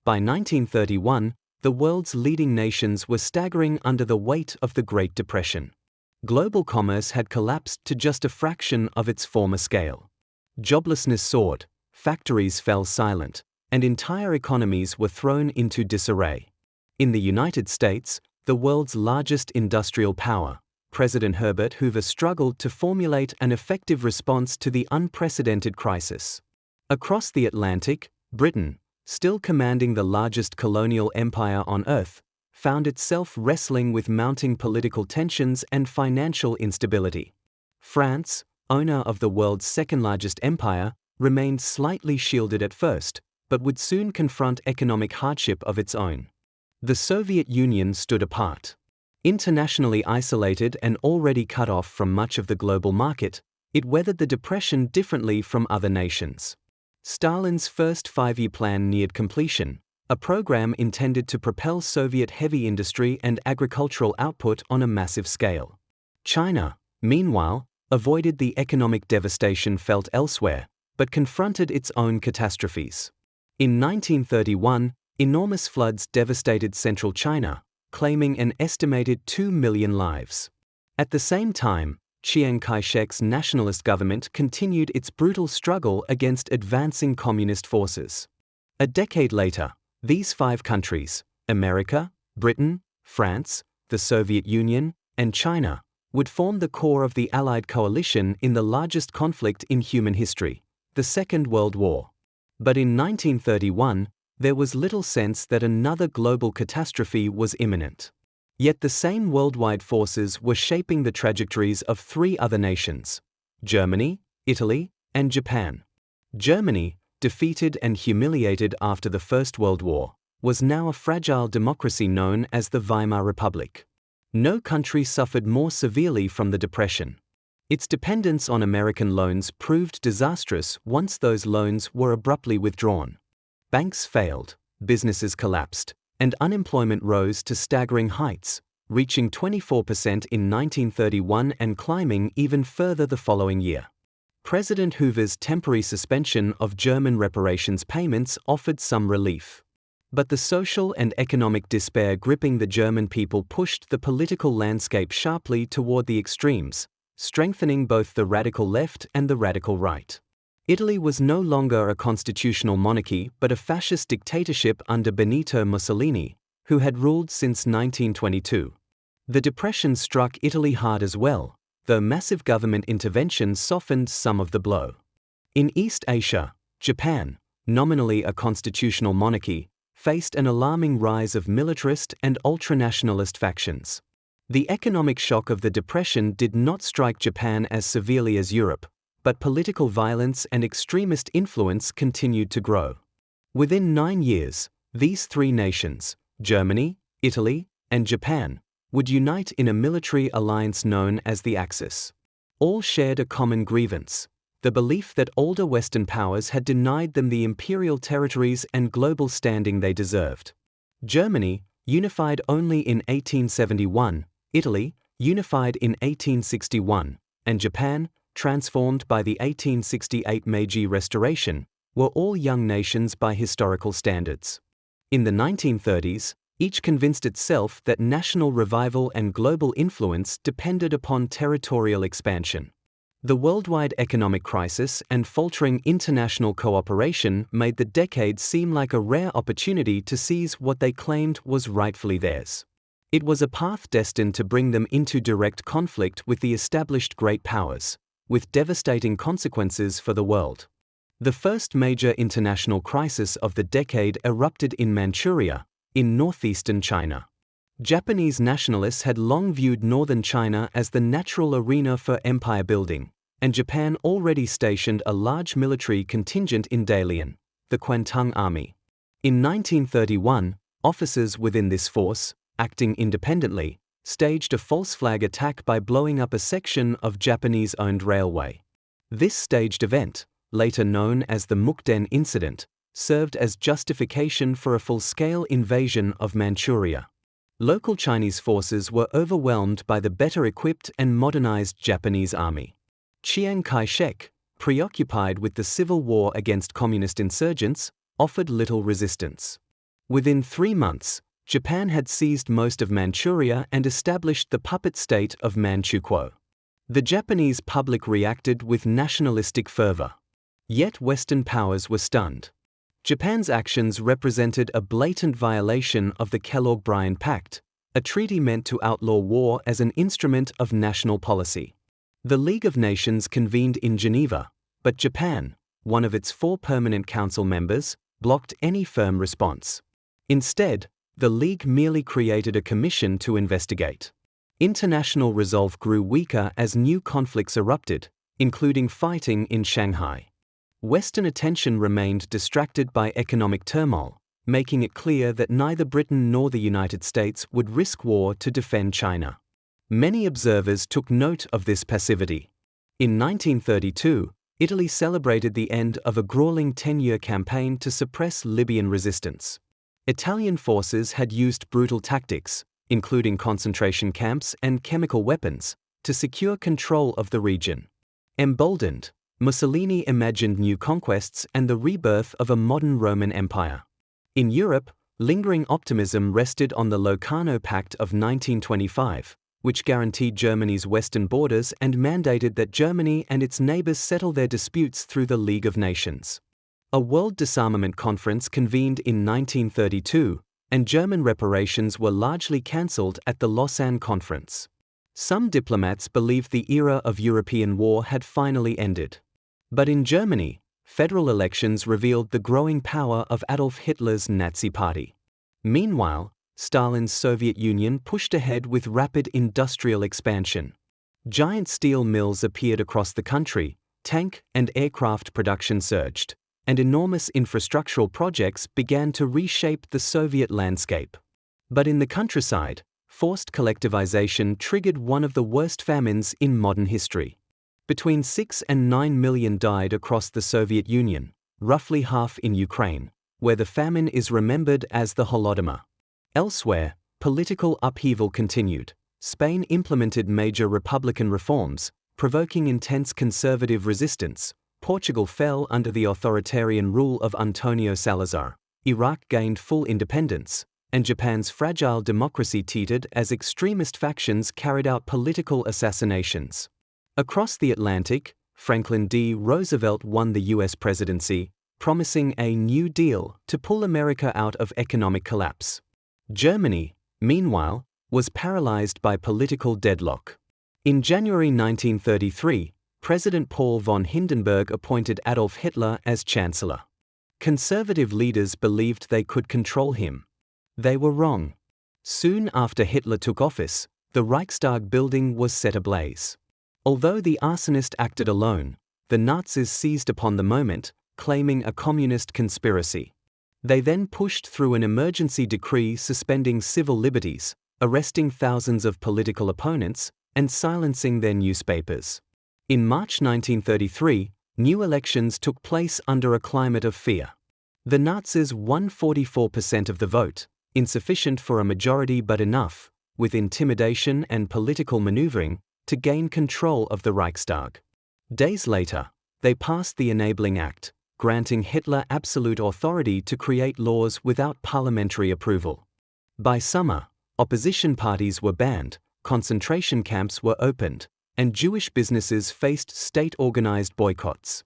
By 1931, the world's leading nations were staggering under the weight of the Great Depression. Global commerce had collapsed to just a fraction of its former scale. Joblessness soared, factories fell silent, and entire economies were thrown into disarray. In the United States, the world's largest industrial power, President Herbert Hoover struggled to formulate an effective response to the unprecedented crisis. Across the Atlantic, Britain, still commanding the largest colonial empire on Earth, found itself wrestling with mounting political tensions and financial instability. France, owner of the world's second-largest empire, remained slightly shielded at first, but would soon confront economic hardship of its own. The Soviet Union stood apart. Internationally isolated and already cut off from much of the global market, it weathered the Depression differently from other nations. Stalin's first five-year plan neared completion, a program intended to propel Soviet heavy industry and agricultural output on a massive scale. China, meanwhile, avoided the economic devastation felt elsewhere, but confronted its own catastrophes. In 1931, enormous floods devastated central China, claiming an estimated 2 million lives. At the same time, Chiang Kai-shek's nationalist government continued its brutal struggle against advancing communist forces. A decade later, these five countries, America, Britain, France, the Soviet Union, and China, would form the core of the Allied coalition in the largest conflict in human history, the Second World War. But in 1931, there was little sense that another global catastrophe was imminent. Yet the same worldwide forces were shaping the trajectories of three other nations: Germany, Italy, and Japan. Germany, defeated and humiliated after the First World War, was now a fragile democracy known as the Weimar Republic. No country suffered more severely from the Depression. Its dependence on American loans proved disastrous once those loans were abruptly withdrawn. Banks failed, businesses collapsed, and unemployment rose to staggering heights, reaching 24% in 1931 and climbing even further the following year. President Hoover's temporary suspension of German reparations payments offered some relief. But the social and economic despair gripping the German people pushed the political landscape sharply toward the extremes, strengthening both the radical left and the radical right. Italy was no longer a constitutional monarchy but a fascist dictatorship under Benito Mussolini, who had ruled since 1922. The Depression struck Italy hard as well, though massive government intervention softened some of the blow. In East Asia, Japan, nominally a constitutional monarchy, faced an alarming rise of militarist and ultranationalist factions. The economic shock of the Depression did not strike Japan as severely as Europe, but political violence and extremist influence continued to grow. Within 9 years, these three nations, Germany, Italy, and Japan, would unite in a military alliance known as the Axis. All shared a common grievance: the belief that older Western powers had denied them the imperial territories and global standing they deserved. Germany, unified only in 1871, Italy, unified in 1861, and Japan, transformed by the 1868 Meiji Restoration, were all young nations by historical standards. In the 1930s, each convinced itself that national revival and global influence depended upon territorial expansion. The worldwide economic crisis and faltering international cooperation made the decade seem like a rare opportunity to seize what they claimed was rightfully theirs. It was a path destined to bring them into direct conflict with the established great powers, with devastating consequences for the world. The first major international crisis of the decade erupted in Manchuria, in northeastern China. Japanese nationalists had long viewed northern China as the natural arena for empire building, and Japan already stationed a large military contingent in Dalian, the Kwantung Army. In 1931, officers within this force, acting independently, staged a false flag attack by blowing up a section of Japanese-owned railway. This staged event, later known as the Mukden Incident, served as justification for a full-scale invasion of Manchuria. Local Chinese forces were overwhelmed by the better-equipped and modernized Japanese army. Chiang Kai-shek, preoccupied with the civil war against communist insurgents, offered little resistance. Within 3 months, Japan had seized most of Manchuria and established the puppet state of Manchukuo. The Japanese public reacted with nationalistic fervor. Yet Western powers were stunned. Japan's actions represented a blatant violation of the Kellogg-Briand Pact, a treaty meant to outlaw war as an instrument of national policy. The League of Nations convened in Geneva, but Japan, one of its 4 permanent council members, blocked any firm response. Instead, the League merely created a commission to investigate. International resolve grew weaker as new conflicts erupted, including fighting in Shanghai. Western attention remained distracted by economic turmoil, making it clear that neither Britain nor the United States would risk war to defend China. Many observers took note of this passivity. In 1932, Italy celebrated the end of a grueling 10-year campaign to suppress Libyan resistance. Italian forces had used brutal tactics, including concentration camps and chemical weapons, to secure control of the region. Emboldened, Mussolini imagined new conquests and the rebirth of a modern Roman Empire. In Europe, lingering optimism rested on the Locarno Pact of 1925, which guaranteed Germany's western borders and mandated that Germany and its neighbors settle their disputes through the League of Nations. A World Disarmament Conference convened in 1932, and German reparations were largely cancelled at the Lausanne Conference. Some diplomats believed the era of European war had finally ended. But in Germany, federal elections revealed the growing power of Adolf Hitler's Nazi Party. Meanwhile, Stalin's Soviet Union pushed ahead with rapid industrial expansion. Giant steel mills appeared across the country, tank and aircraft production surged, and enormous infrastructural projects began to reshape the Soviet landscape. But in the countryside, forced collectivization triggered one of the worst famines in modern history. Between 6 and 9 million died across the Soviet Union, roughly half in Ukraine, where the famine is remembered as the Holodomor. Elsewhere, political upheaval continued. Spain implemented major republican reforms, provoking intense conservative resistance. Portugal fell under the authoritarian rule of Antonio Salazar. Iraq gained full independence, and Japan's fragile democracy teetered as extremist factions carried out political assassinations. Across the Atlantic, Franklin D. Roosevelt won the U.S. presidency, promising a New Deal to pull America out of economic collapse. Germany, meanwhile, was paralyzed by political deadlock. In January 1933, President Paul von Hindenburg appointed Adolf Hitler as Chancellor. Conservative leaders believed they could control him. They were wrong. Soon after Hitler took office, the Reichstag building was set ablaze. Although the arsonist acted alone, the Nazis seized upon the moment, claiming a communist conspiracy. They then pushed through an emergency decree suspending civil liberties, arresting thousands of political opponents, and silencing their newspapers. In March 1933, new elections took place under a climate of fear. The Nazis won 44% of the vote, insufficient for a majority but enough, with intimidation and political maneuvering, to gain control of the Reichstag. Days later, they passed the Enabling Act, granting Hitler absolute authority to create laws without parliamentary approval. By summer, opposition parties were banned, concentration camps were opened, and Jewish businesses faced state-organized boycotts.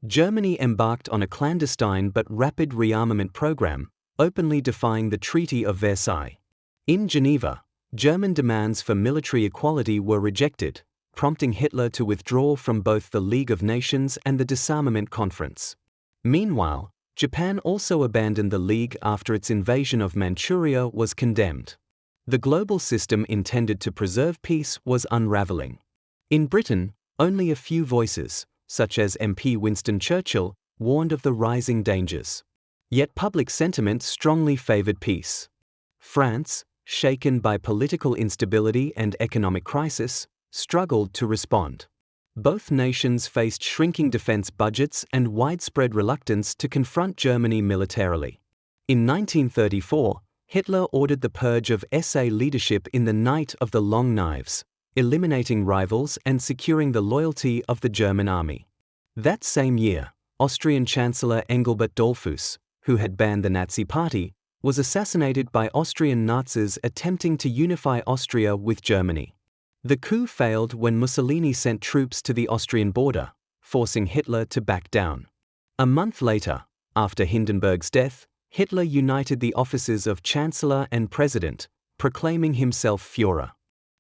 Germany embarked on a clandestine but rapid rearmament program, openly defying the Treaty of Versailles. In Geneva, German demands for military equality were rejected, prompting Hitler to withdraw from both the League of Nations and the Disarmament Conference. Meanwhile, Japan also abandoned the League after its invasion of Manchuria was condemned. The global system intended to preserve peace was unraveling. In Britain, only a few voices, such as MP Winston Churchill, warned of the rising dangers. Yet public sentiment strongly favored peace. France, shaken by political instability and economic crisis, struggled to respond. Both nations faced shrinking defense budgets and widespread reluctance to confront Germany militarily. In 1934, Hitler ordered the purge of SA leadership in the Night of the Long Knives, eliminating rivals and securing the loyalty of the German army. That same year, Austrian Chancellor Engelbert Dollfuss, who had banned the Nazi Party, was assassinated by Austrian Nazis attempting to unify Austria with Germany. The coup failed when Mussolini sent troops to the Austrian border, forcing Hitler to back down. A month later, after Hindenburg's death, Hitler united the offices of Chancellor and President, proclaiming himself Führer.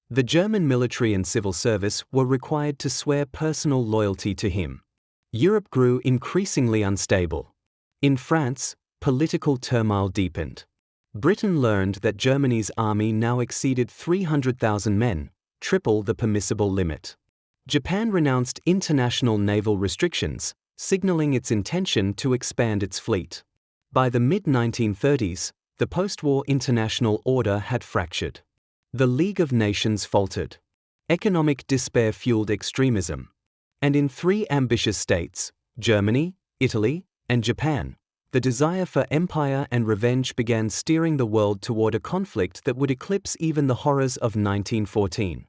The German military and civil service were required to swear personal loyalty to him. Europe grew increasingly unstable. In France, political turmoil deepened. Britain learned that Germany's army now exceeded 300,000 men, triple the permissible limit. Japan renounced international naval restrictions, signaling its intention to expand its fleet. By the mid-1930s, the post-war international order had fractured. The League of Nations faltered. Economic despair fueled extremism. And in three ambitious states, Germany, Italy, and Japan, the desire for empire and revenge began steering the world toward a conflict that would eclipse even the horrors of 1914.